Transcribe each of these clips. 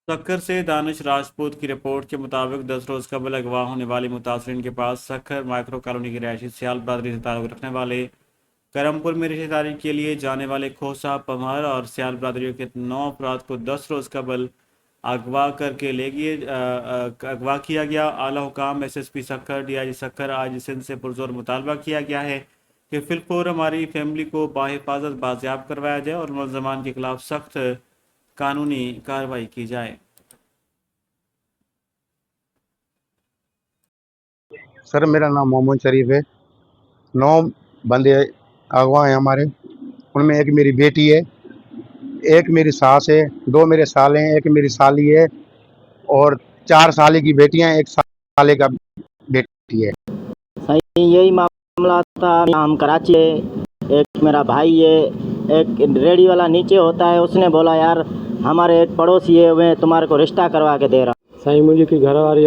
سکھر سے دانش راجپوت کی رپورٹ کے مطابق 10 روز قبل اغوا ہونے والی متاثرین کے پاس سکھر مائکرو کالونی کے رہائشی سیال برادری سے تعلق رکھنے والے کرم پور میں رشتہ داری کے لیے جانے والے کھوسا پمہر اور سیال برادریوں کے 9 افراد کو 10 روز قبل اغوا کر کے اغوا کیا گیا۔ اعلیٰ حکام S S P Sukkur D I G Sukkur آج سندھ سے پرزور مطالبہ کیا گیا ہے کہ فی الفور ہماری فیملی کو بحفاظت بازیاب کروایا جائے اور ملزمان کے خلاف سخت قانونی کارروائی کی جائے۔ سر میرا نام محمد شریف ہے۔ 9 بندے اغوا ہیں ہمارے، ان میں ایک میری بیٹی ہے، ایک میری ساس ہے، 2 میرے سالے ہیں، ایک میری سالی ہے اور 4 سالے کی بیٹیاں ہیں، 1 سالے کا بیٹی ہے۔ صحیح یہی معاملہ تھا۔ ہم کراچی ہے، ایک میرا بھائی ہے، ایک ریڈی والا نیچے ہوتا ہے، اس نے بولا یار ہمارے ایک پڑوسی ہے میں تمہارے کو رشتہ کروا کے دے رہا ہوں۔ سائیں مجھے گھر والی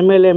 MLA